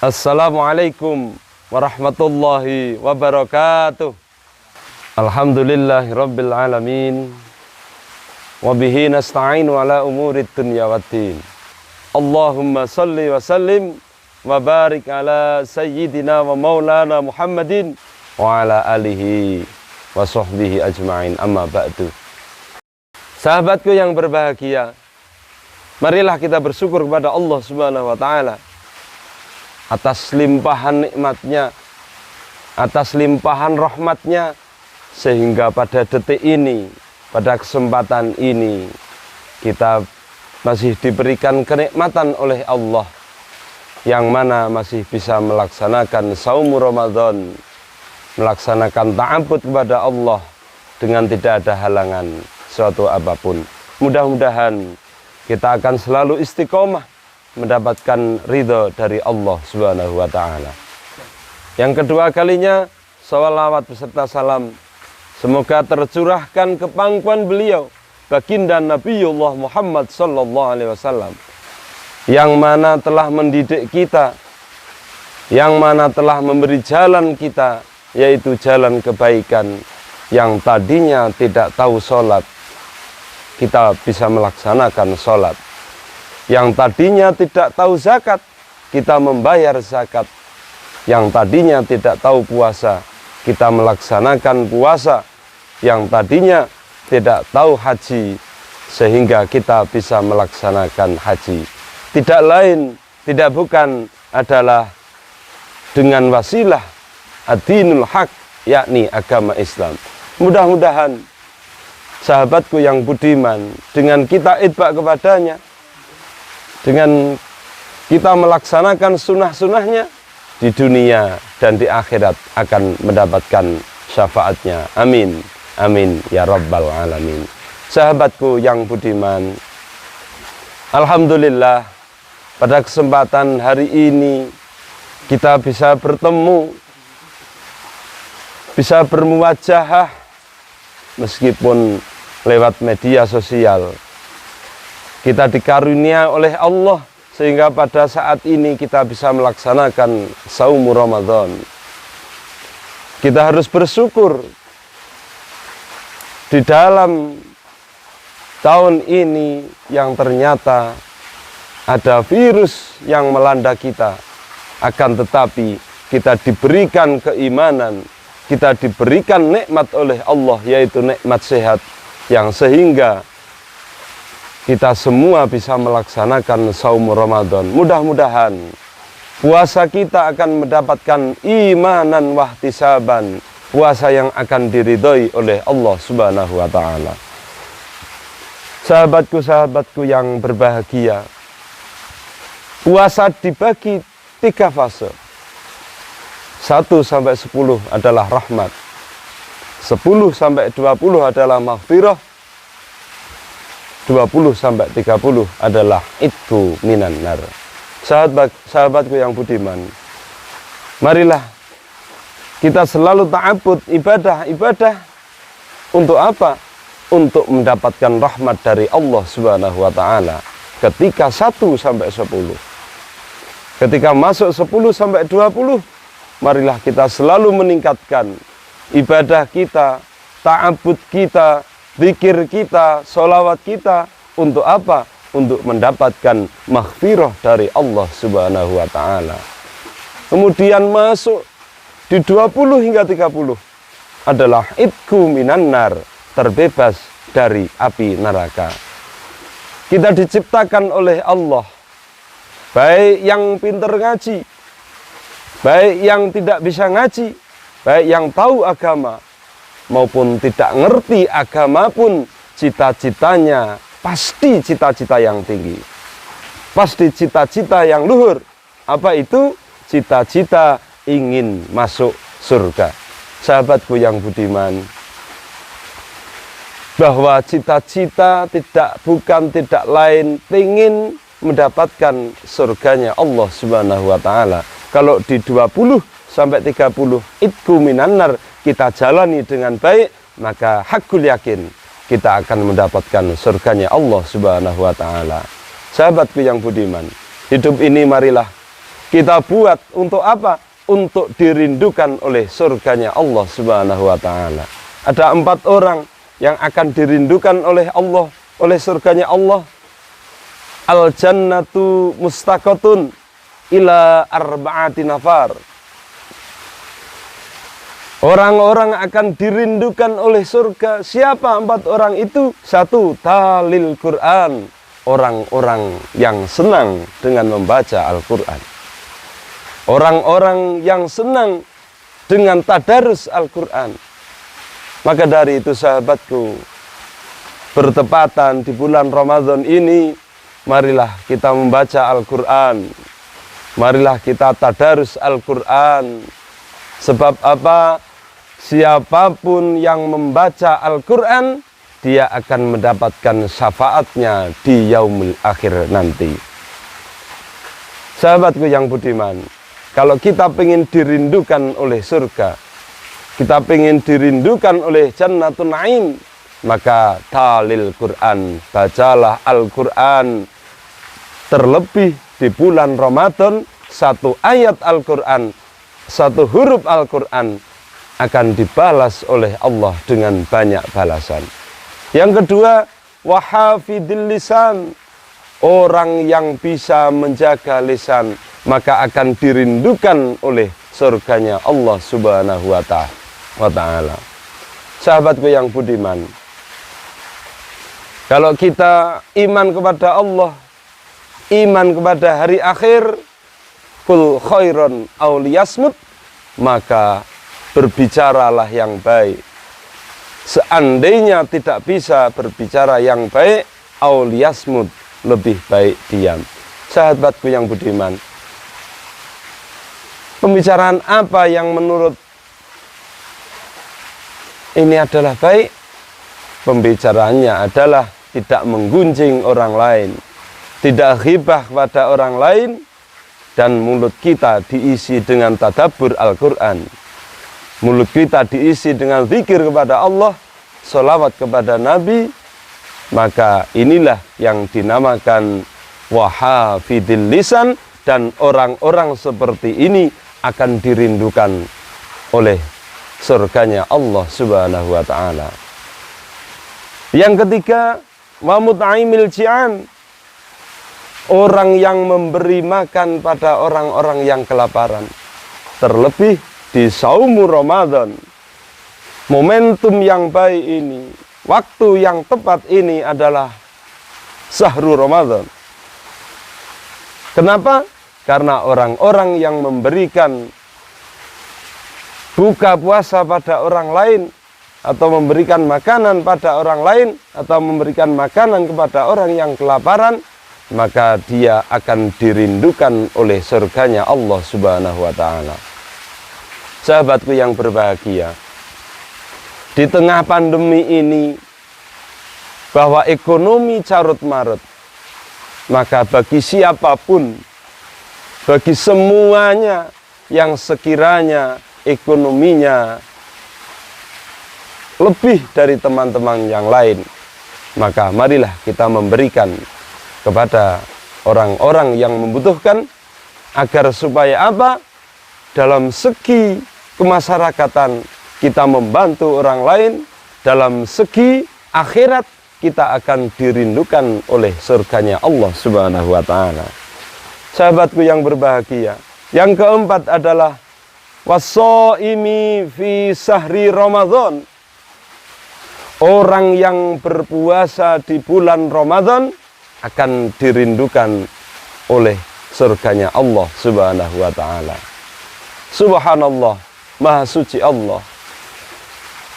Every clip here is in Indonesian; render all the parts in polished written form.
Assalamualaikum warahmatullahi wabarakatuh. Alhamdulillahirabbil alamin. Wa bihi nasta'inu ala umurid dunya waddin. Allahumma salli wa sallim wa barik ala sayyidina wa maulana Muhammadin wa ala alihi wa sahbihi ajma'in, amma ba'du. Sahabatku yang berbahagia, marilah kita bersyukur kepada Allah Subhanahu wa taala atas limpahan nikmatnya, atas limpahan rahmatnya, sehingga pada detik ini, pada kesempatan ini, kita masih diberikan kenikmatan oleh Allah, yang mana masih bisa melaksanakan saum Ramadan, melaksanakan ta'abbud kepada Allah dengan tidak ada halangan suatu apapun. Mudah-mudahan kita akan selalu istiqomah mendapatkan ridho dari Allah Subhanahu wa ta'ala. Yang kedua kalinya, sholawat beserta salam semoga tercurahkan ke pangkuan beliau, baginda Nabiullah Muhammad sallallahu alaihi wasallam, yang mana telah mendidik kita, yang mana telah memberi jalan kita, yaitu jalan kebaikan. Yang tadinya tidak tahu sholat, kita bisa melaksanakan sholat. Yang tadinya tidak tahu zakat, kita membayar zakat. Yang tadinya tidak tahu puasa, kita melaksanakan puasa. Yang tadinya tidak tahu haji, sehingga kita bisa melaksanakan haji. Tidak lain, tidak bukan adalah dengan wasilah ad-dinul haq, yakni agama Islam. Mudah-mudahan sahabatku yang budiman, dengan kita itba kepadanya, dengan kita melaksanakan sunnah-sunnahnya, di dunia dan di akhirat akan mendapatkan syafaatnya. Amin, amin ya rabbal alamin. Sahabatku yang budiman, alhamdulillah pada kesempatan hari ini kita bisa bertemu, bisa bermuwajahah meskipun lewat media sosial. Kita dikarunia oleh Allah sehingga pada saat ini kita bisa melaksanakan saum Ramadan. Kita harus bersyukur di dalam tahun ini yang ternyata ada virus yang melanda kita, akan tetapi kita diberikan keimanan, kita diberikan nikmat oleh Allah, yaitu nikmat sehat, yang sehingga kita semua bisa melaksanakan saum Ramadan. Mudah-mudahan puasa kita akan mendapatkan imanan wahtisaban, puasa yang akan diridhoi oleh Allah Subhanahu wa ta'ala. Sahabatku-sahabatku yang berbahagia, puasa dibagi 3 fase. 1 sampai 10 adalah rahmat, 10 sampai 20 adalah maghfirah, 20 sampai 30 adalah itku minan nar. Sahabatku yang budiman, marilah kita selalu ta'abbud, ibadah untuk apa? Untuk mendapatkan rahmat dari Allah Subhanahu wa ta'ala ketika 1 sampai 10. Ketika masuk 10 sampai 20, marilah kita selalu meningkatkan ibadah kita, ta'abbud kita, zikir kita, sholawat kita. Untuk apa? Untuk mendapatkan maghfirah dari Allah Subhanahu wa ta'ala. Kemudian masuk di 20 hingga 30 adalah itku minan nar, terbebas dari api neraka. Kita diciptakan oleh Allah, baik yang pintar ngaji, baik yang tidak bisa ngaji, baik yang tahu agama maupun tidak ngerti agama pun, cita-citanya pasti cita-cita yang tinggi, pasti cita-cita yang luhur. Apa itu? Cita-cita ingin masuk surga. Sahabatku yang budiman, bahwa cita-cita tidak lain ingin mendapatkan surganya Allah Subhanahu wa ta'ala. Kalau di 20 sampai 30 itku minanar kita jalani dengan baik, maka hakul yakin kita akan mendapatkan surganya Allah Subhanahu wa ta'ala. Sahabatku yang budiman, hidup ini marilah kita buat untuk apa? Untuk dirindukan oleh surganya Allah Subhanahu wa ta'ala. Ada 4 orang yang akan dirindukan oleh Allah, oleh surganya Allah. Al jannatu mustaqatun ila arba'ati nafar. Orang-orang akan dirindukan oleh surga. Siapa 4 orang itu? 1. Talil Quran. Orang-orang yang senang dengan membaca Al-Quran. Orang-orang yang senang dengan tadarus Al-Quran. Maka dari itu sahabatku, bertepatan di bulan Ramadan ini, marilah kita membaca Al-Quran. Marilah kita tadarus Al-Quran. Sebab apa? Siapapun yang membaca Al-Quran, dia akan mendapatkan syafaatnya di yaumul akhir nanti. Sahabatku yang budiman, kalau kita ingin dirindukan oleh surga, kita ingin dirindukan oleh Jannatun Na'im, maka talil Quran, bacalah Al-Quran. Terlebih di bulan Ramadan, 1 ayat Al-Quran, 1 huruf Al-Quran akan dibalas oleh Allah dengan banyak balasan. Yang kedua, wahafidil lisan, orang yang bisa menjaga lisan, maka akan dirindukan oleh surganya Allah Subhanahu wa ta'ala. Sahabatku yang budiman, kalau kita iman kepada Allah, iman kepada hari akhir, kul khairon aw liyasmut, maka berbicaralah yang baik. Seandainya tidak bisa berbicara yang baik, aw liyasmut, lebih baik diam. Sahabatku yang budiman, pembicaraan apa yang menurut ini adalah baik? Pembicaraannya adalah tidak menggunjing orang lain, tidak ghibah pada orang lain, dan mulut kita diisi dengan tadabbur Al-Quran. Mulut kita diisi dengan zikir kepada Allah, sholawat kepada Nabi. Maka inilah yang dinamakan wahafidil lisan, dan orang-orang seperti ini akan dirindukan oleh surganya Allah Subhanahu wa ta'ala. Yang ketiga, wa mut'aimil ji'an, orang yang memberi makan pada orang-orang yang kelaparan. Terlebih di saumu Ramadan, momentum yang baik ini, waktu yang tepat ini adalah syahrul Ramadan. Kenapa? Karena orang-orang yang memberikan buka puasa pada orang lain, atau memberikan makanan pada orang lain, atau memberikan makanan kepada orang yang kelaparan, maka dia akan dirindukan oleh surganya Allah Subhanahu wa ta'ala. Sahabatku yang berbahagia, di tengah pandemi ini, bahwa ekonomi carut marut, maka bagi siapapun, bagi semuanya yang sekiranya ekonominya lebih dari teman-teman yang lain, maka marilah kita memberikan kepada orang-orang yang membutuhkan, agar supaya apa? Dalam segi kemasyarakatan kita membantu orang lain, dalam segi akhirat kita akan dirindukan oleh surganya Allah Subhanahu wa ta'ala. Sahabatku yang berbahagia, yang keempat adalah wassaimi fi sahri Ramadan, orang yang berpuasa di bulan Ramadan akan dirindukan oleh surganya Allah Subhanahu wa ta'ala. Subhanallah, maha suci Allah,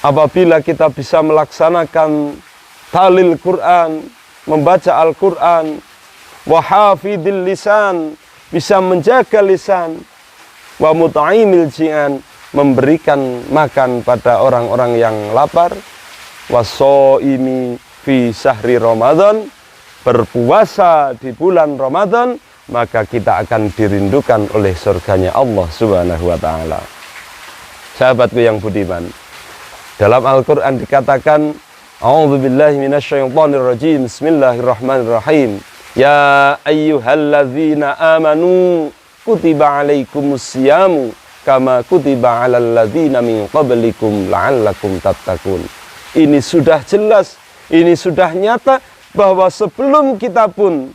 apabila kita bisa melaksanakan talil Quran, membaca Al-Quran, wahafidil lisan, bisa menjaga lisan, wa mut'aimil ji'an, memberikan makan pada orang-orang yang lapar, wassaimi fi sahri Ramadan, berpuasa di bulan Ramadan, maka kita akan dirindukan oleh surganya Allah Subhanahu wa ta'ala. Sahabatku yang budiman, dalam Al-Quran dikatakan, a'udzubillahi minasyaitonirrajim, bismillahirrahmanirrahim, ya ayyuhalladzina amanu kutiba alaikumusyamu kama kutiba alal ladzina min qablikum la'allakum tattaqun. Ini sudah jelas, ini sudah nyata bahwa sebelum kita pun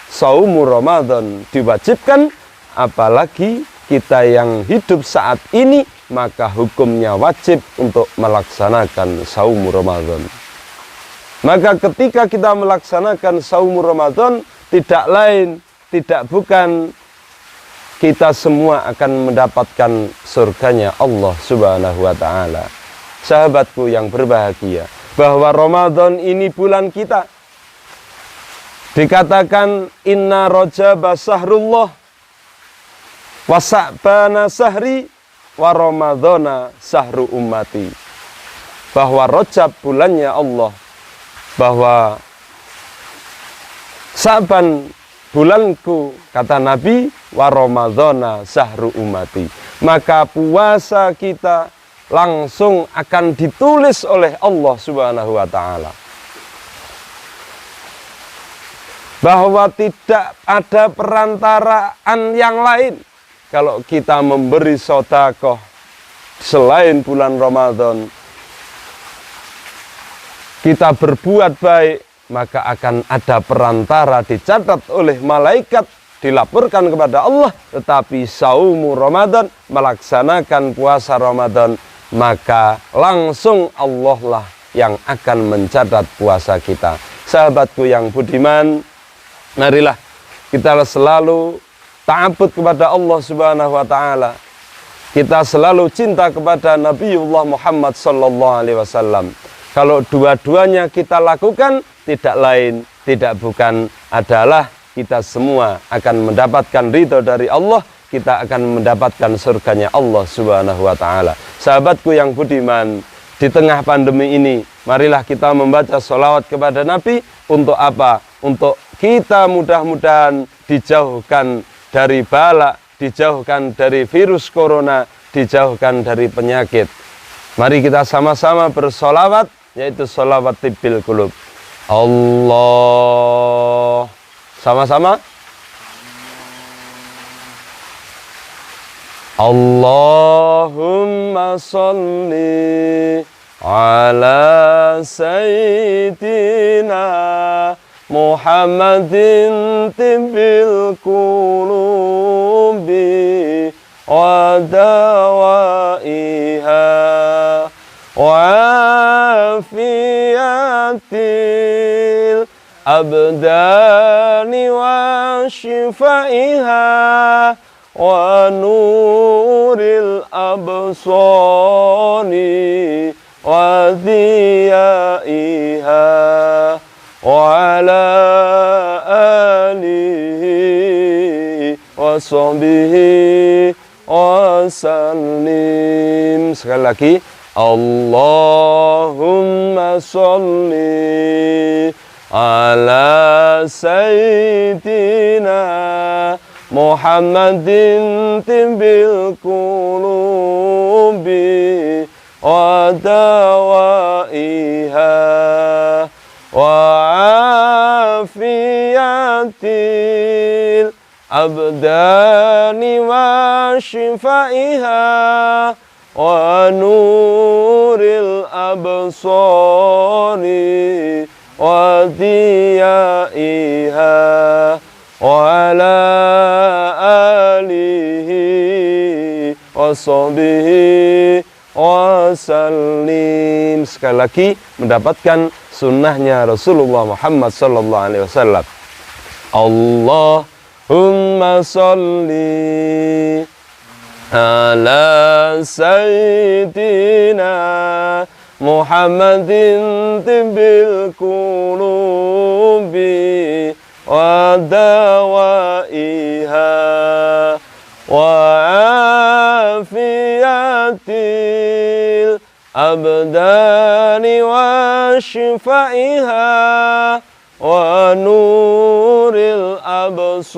saumu Ramadan diwajibkan, apalagi kita yang hidup saat ini, maka hukumnya wajib untuk melaksanakan saumu Ramadan. Maka ketika kita melaksanakan saumu Ramadan, tidak lain, tidak bukan, kita semua akan mendapatkan surganya Allah Subhanahu wa ta'ala. Sahabatku yang berbahagia, bahwa Ramadan ini bulan kita. Dikatakan inna rajaba sahrullah wa sa'bana sahri wa ramadhana sahru ummati. Bahwa Rajab bulannya Allah, bahwa Sa'ban bulanku, kata Nabi, wa ramadhana sahru ummati. Maka puasa kita langsung akan ditulis oleh Allah Subhanahu wa ta'ala. Bahwa tidak ada perantaraan yang lain. Kalau kita memberi sedekah selain bulan Ramadan, kita berbuat baik, maka akan ada perantara dicatat oleh malaikat, dilaporkan kepada Allah. Tetapi saumu Ramadan, melaksanakan puasa Ramadan, maka langsung Allah lah yang akan mencatat puasa kita. Sahabatku yang budiman, marilah kita selalu ta'abbud kepada Allah Subhanahu wa ta'ala. Kita selalu cinta kepada Nabiullah Muhammad sallallahu alaihi wasallam. Kalau dua-duanya kita lakukan, tidak lain, tidak bukan adalah kita semua akan mendapatkan ridho dari Allah, kita akan mendapatkan surganya Allah Subhanahu wa ta'ala. Sahabatku yang budiman, di tengah pandemi ini, marilah kita membaca sholawat kepada Nabi. Untuk apa? Untuk kita mudah-mudahan dijauhkan dari bala, dijauhkan dari virus corona, dijauhkan dari penyakit. Mari kita sama-sama bersolawat, yaitu sholawat tibbil qulub. Allah, sama-sama. Allahumma sholli ala sayyidina Muhammadin tibbil qulubi wa dawaiha wa afiyatil abdani wa shifaiha wa nuril absani wa diyaiha wa ala alihi wa sahbihi wa sallim. Sekali lagi, Allahumma sholli ala sayyidina Muhammadin tibbil qulubi wa dawaiha wa afiyatil abdani wa shifaiha wa nuril absari wa diyaiha wa ala alihi wa sahbihi wa sallim. Sekali lagi, mendapatkan sunnahnya Rasulullah Muhammad sallallahu alaihi wasallam. Allahumma sholli ala sayyidina Muhammadin tibbil qulubi wa dawaiha wa afiyatil abdani wa shifaiha wa nuril absari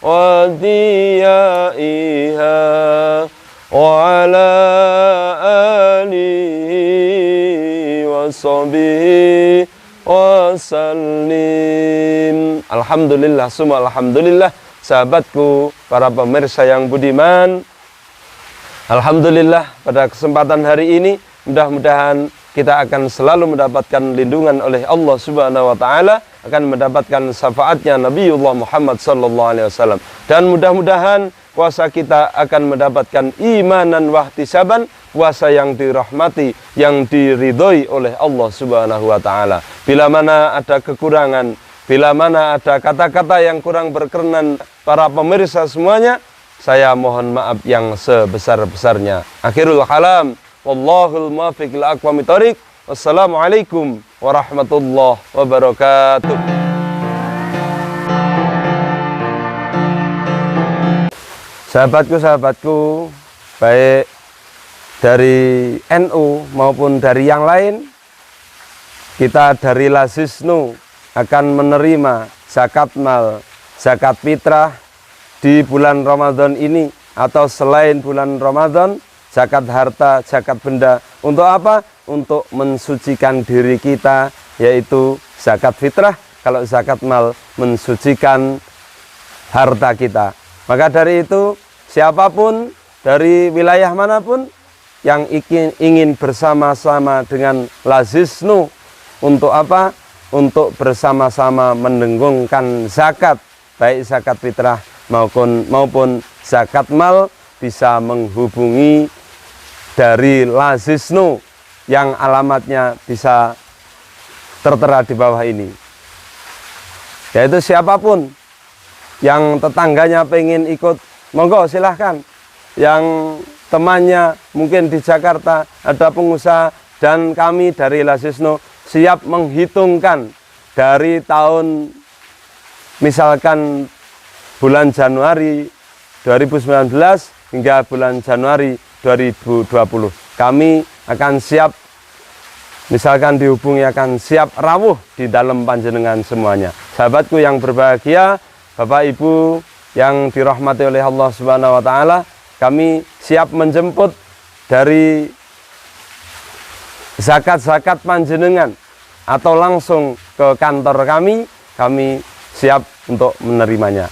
wa diyaiha wa ala alihi wa sahbihi wa وسلم. Alhamdulillah, summa alhamdulillah, sahabatku, para pemirsa yang budiman. Alhamdulillah, pada kesempatan hari ini mudah-mudahan kita akan selalu mendapatkan lindungan oleh Allah Subhanahu wa taala, akan mendapatkan syafaatnya Nabiullah Muhammad sallallahu alaihi wasallam, dan mudah-mudahan puasa kita akan mendapatkan imanan wahtisaban, puasa yang dirahmati, yang diridhoi oleh Allah Subhanahu wa taala. Bila mana ada kekurangan, bila mana ada kata-kata yang kurang berkenan para pemirsa semuanya, saya mohon maaf yang sebesar-besarnya. Akhirul kalam, wallahul muwaffiq ila aqwamit thoriq. Wassalamualaikum warahmatullahi wabarakatuh. Sahabatku, baik dari NU maupun dari yang lain, kita dari Lazisnu akan menerima zakat mal, zakat fitrah di bulan Ramadan ini atau selain bulan Ramadan, zakat harta, zakat benda. Untuk apa? Untuk mensucikan diri kita, yaitu zakat fitrah. Kalau zakat mal, mensucikan harta kita. Maka dari itu, siapapun dari wilayah manapun yang ingin bersama-sama dengan Lazisnu, untuk apa? Untuk bersama-sama mendenggungkan zakat, baik zakat fitrah maupun zakat mal, bisa menghubungi dari Lazisnu yang alamatnya bisa tertera di bawah ini. Yaitu siapapun yang tetangganya pengen ikut, monggo silahkan. Yang temannya mungkin di Jakarta ada pengusaha, dan kami dari Lazisnu siap menghitungkan dari tahun misalkan bulan Januari 2019 hingga bulan Januari 2020. Kami akan siap, misalkan dihubungi, akan siap rawuh di dalam panjenengan semuanya. Sahabatku yang berbahagia, Bapak Ibu yang dirahmati oleh Allah Subhanahu wa taala, kami siap menjemput dari zakat-zakat panjenengan atau langsung ke kantor kami siap untuk menerimanya.